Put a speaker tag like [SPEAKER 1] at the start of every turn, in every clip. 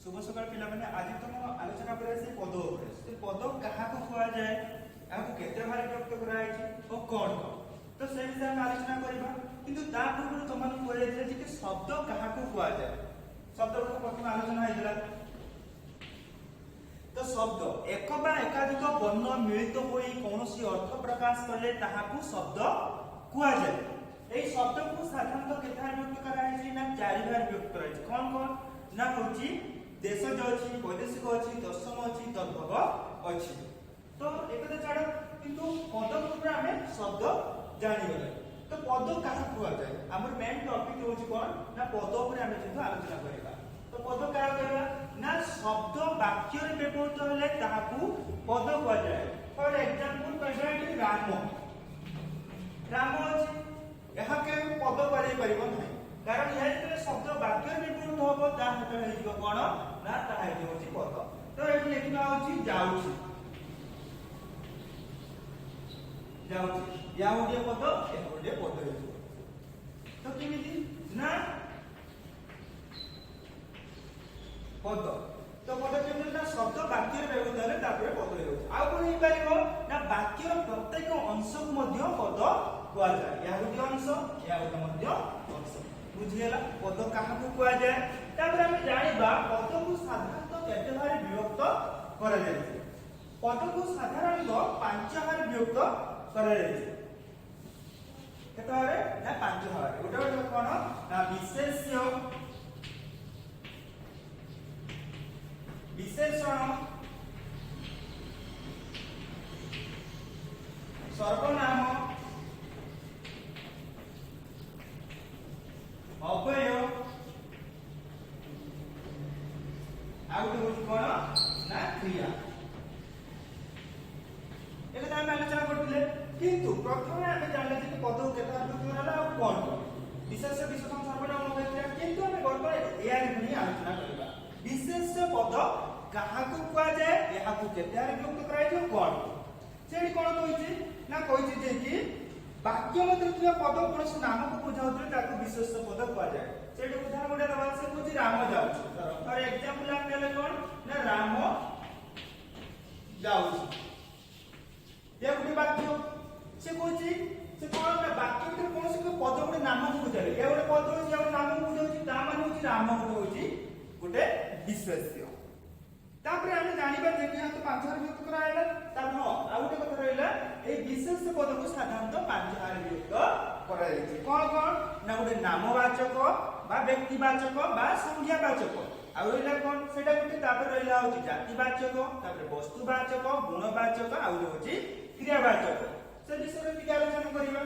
[SPEAKER 1] शुभ सकाळ पिलाମାନେ आज तुम आलोचना करा से पद उपरे से पद कहा को हुआ जाए आको केते भारे व्यक्त करा है ओ कोन तो से विषय में आलोचना करबा किंतु ता पूर्व तुमन कोइ दे कि शब्द कहा को हुआ जाए शब्द को प्रथम आलोचना हैला तो शब्द एक बा एकाधिक वर्ण मिलित होई कोनोसी अर्थ प्रकाश करले ताहाकू शब्द हुआ जाए एई शब्द को साधारणतः केता व्यक्त करा है ना चारि बार व्यक्त करा है कोन कोन ना होची देशज अछि वैदेशिक अछि दशम अछि तद्भव अछि तो एकदा छाड़ किंतु पद रूपे हमें शब्द जानि गले तो पद काहा कुआ जाय हमर मेन टॉपिक होछि कोन ना पद ऊपर हमें जेतो आलोचना करिबा तो पद काहा कहबा ना शब्द वाक्य रे व्यवहृत होले ताहाकू पद कुआ जाय फॉर एग्जांपल कहबा कि राम अछि एहा के पद करै परिबो नै कारण यह जेते शब्द वाक्य रे व्यवहृत होबो ता हेतु हेजिबो कोन ना ता हेतु होछि पद तो एठी लिखना होछि जाउछि जाउछि या ओडे पद ए ओडे पद हेतु तो केमिति ना पद तो पद केमिति ना शब्द वाक्य रे व्यवहृत होले तापर पद हेतु आ कोन हे परिबो ना वाक्य रो प्रत्येक अंश को मध्य पद कुआ जाय या ओडे अंश या ओडे मध्य अंश बुझियला पद कहा को कुआ जाय तापर हम जानिबा पद को साधारणतः केते भारे विभक्त करा जाय पद को साधारणतः पांच भारे विभक्त करा जाय केते भारे ना पांच भारे ओटा कोन ना विशेष्य विशेषण सर्वनाम अव्यय आउट होछ कोन ना क्रिया एके हम आलोचना करथिले किंतु प्रथमे हम जानले जे पद केता विभक्त होला आ कोन विशेष विशेषण सर्वनाम अव्यय क्रिया किंतु हम गरबा एआर नि आलोचना करबा विशेष पद कहा को कुआ जाय एहा को केता विभक्त कराय जो कोन सेडी कोन कहिछि ना कहिछि जे कि वाक्य मध्यଥିବା पद कोनस नाम को बुझाउतले ताको विशेष पद कुआ जाय सेडी उदाहरण गोटे दबा से कुछि राम जाउछि फॉर एग्जांपल हम लेले कोन ना राम जाउछि ये गोटे वाक्य से कोछि से कोन ना वाक्य के कोनस के पद गोटे नाम को बुझाले ये गोटे पद होछि या नाम को बुझाउछि ता माने होछि राम होछि गोटे विशेष्य तापर हम जानिबा जे कि तो पांच बार व्यक्त करायला तब हां आ गोटे कथा रहला ए विशेष पद को साधारणतः पांच बार व्यक्त करायछि कोन कोन ना गोटे नामवाचक बा व्यक्तिवाचक बा संज्ञावाचक आ रहला कोन सेटा गोटे तापर रहला होछि जातिवाचक तापर वस्तुवाचक गुणवाचक आ होछि क्रियावाचक से विषय रे आलोचना करिबा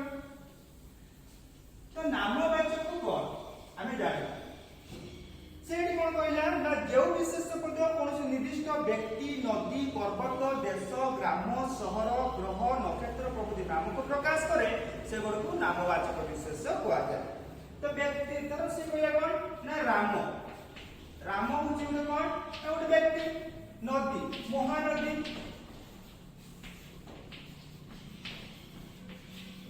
[SPEAKER 1] तो नामवाचक कोन हमें जानिबा सेठी कोन कहला ना जेउ विशेष पद कोनोसी निर्दिष्ट व्यक्ति नदी पर्वत देश ग्राम शहर ग्रह नक्षत्र प्रभृति नाम को प्रकाश करे से को नामवाचक विशेष कुआ जाय तो व्यक्ति तरह से कहला कोन ना राम राम होची कोन ना गोटे व्यक्ति नदी महानदी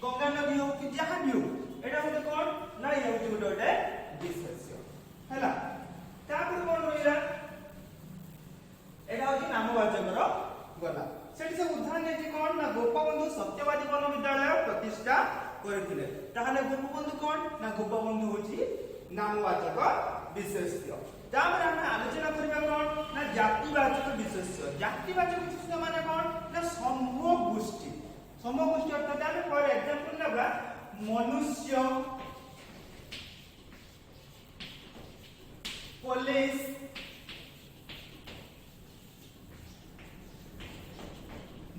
[SPEAKER 1] गंगा नदी हो कि जहां भी हो एटा होते कोन ना ये होची गोटे विशेष हैला तापर कोन होइला एटा होची नामवाचक रो गला सेठी से उदाहरण देछि कोन ना गोपबंधु सत्यवादी वन विद्यालय प्रतिष्ठा करथिले ताहले गोपबंधु कोन ना गोपबंधु होची नामवाचक विशेष्य तापर हम आलोचना करबा कोन ना जातिवाचक विशेष्य जातिवाचक विशेष्य माने कोन ना समूह गोष्ठी अर्थात हम फॉर एग्जांपल लेबा मनुष्य पुलिस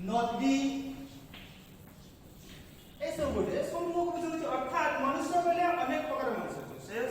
[SPEAKER 1] नदी ए सब गोटे समूह को बुझुछि अर्थात मनुष्य बेले अनेक प्रकार मनुष्य से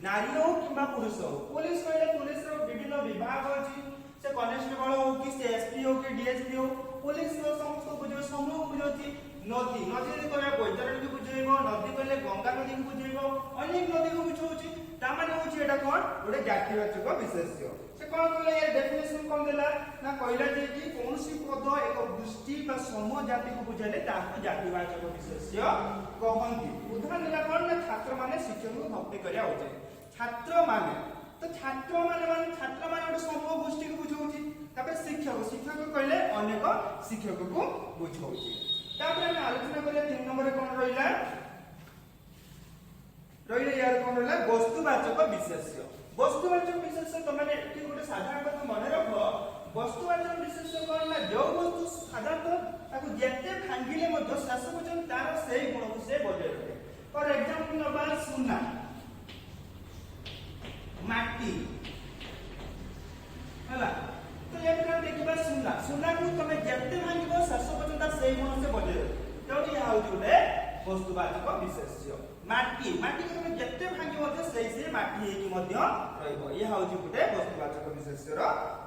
[SPEAKER 1] नारी हो किबा पुरुष हो पुलिस बेले पुलिस रो विभिन्न विभाग अछि से कॉन्स्टेबल हो कि से एसपी हो कि डीएसपी हो पुलिस रो समस्त बुझो समूह बुझुछि नदी नदी कोया बैतरणी को बुझेइबो नदी बेले गंगा नदी को बुझेइबो अनेक नदी को बुझुछि ता माने होछि एटा कोन गोटे जातिवाचक विशेष्य से कोन कहले ये डेफिनेशन कोन देला ना कहला जे कि कोनसी पद एक गोष्ठी बा समूह जाति को बुझाले ताको जातिवाचक विशेष्य कहंती उदाहरण देला कोन ना छात्र माने शिक्षक को भक्ति करिया होते छात्र माने तो छात्र माने छात्र माने गोटे अनेक शिक्षक को बुझाऊँगी। तापर आम आलोचना करिया 3 नंबर कौन रहिला यार कौन रहिला वस्तुवाचक विशेष्य। वस्तुवाचक विशेष्य तुम माने एठी गोटे साधारण कथा मन रख वस्तुवाचक विशेष्य कौन ना जो वस्तु साधारणतः ताको जेते भांगिले मध्य शेष पर्यंत तार सेही गुण को से बजाय रखे। फॉर एग्जांपल नबा सुना माटी हला तो ये प्रकार देखिबा सुना को तमे जेते भांगिबो शेष पर्यंत तार सेही गुण से बजाय रखे। तो ये आउ जोटे वस्तुवाचक विशेष्य माटी को तमे जेते भांगी मध्य सेही से माटी हेकी मध्य रहइबो। ये हाउ जो गोटे वस्तुवाचक विशेष्यर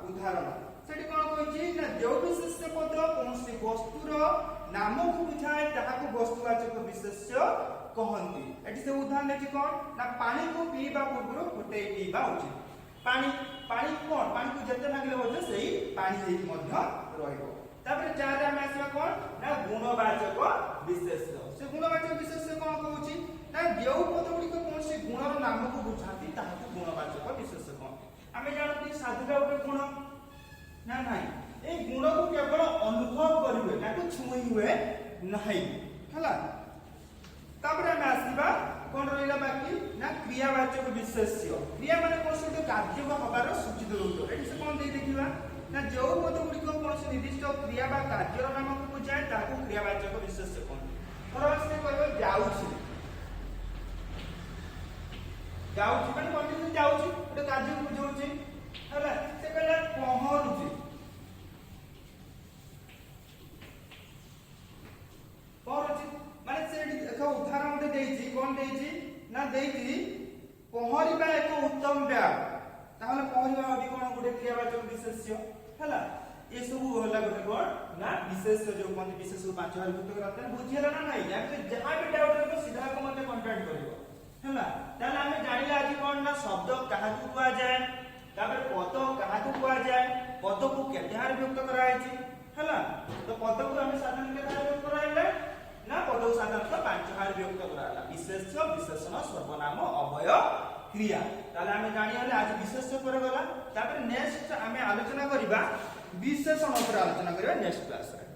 [SPEAKER 1] उदाहरण। सेठी कोन कहछि ना जो विशेष्य पद कोनसी वस्तुर नाम को बुझाए ताहा को वस्तुवाचक विशेष्य कहंती। एठी से उदाहरण देखि कोन ना पानी को पीबा पूर्व फुटे पीबा उचित। पानी कोन पानी को जते भागले होते सही पानी हेकी मध्य रहइबो। तापर 4 रे आसीबा कोन ना गुणवाचक विशेष्य। से गुणवाचक विशेष्य कोन कहउछि ना जो पद गुडी को कोनसी गुणर नाम को बुझाती ताहा को गुणवाचक विशेष्य कोन। आमे जानती साधुरा उठे गुण ना नहीं ए गुण को केवल अनुभव करिवे ताको छुई हुए नहीं हला। तापर हम आसीबा कोन रहिला बाकी ना क्रियावाचक विशेष्य। क्रिया माने कोनसे कार्य को हबार सूचित रूप। एठी से कोन देई देखिबा ना जो पद गुडी को कोनसे निर्दिष्ट क्रिया बा कार्यर नाम को बुझाए ताको क्रियावाचक विशेष्य कोन। फरक से कहबो जाउछि माने कोन से जाउछि ओटे कार्य को बुझाउछि हला। से कहला पहरुछि माने से एक उदाहरण दे देछि कोन देछि ना देछि पहरिबा एक उत्तम व्यायाम। ताहले पहरिबा अभी कोन गुटे क्रियावाचक विशेष्य हला। ए सब होला गुटे कोन ना विशेष्य जो कोन विशेष को 5 बार भूत करते बुझियला ना नहीं या जहां भी डाउट रहबो सीधा को मते कांटेक्ट करिवो हला। ताले हमें जानिला आज कोन ना शब्द काहा को कुआ जाय तापर पद काहा को कुआ जाय पद को केतेहार व्यक्त करायछि हला। तो पद को हमें साधारण केतेहार व्यक्त कराइला ना पद को साधारणतः 5 हार व्यक्त कराला विशेष्य विशेषण सर्वनाम अवय क्रिया। ताले हमें जानि हले आज विशेष्य पर गला। तापर नेक्स्ट हमें आलोचना करिबा विशेषण पर आलोचना करिबा नेक्स्ट क्लास रे।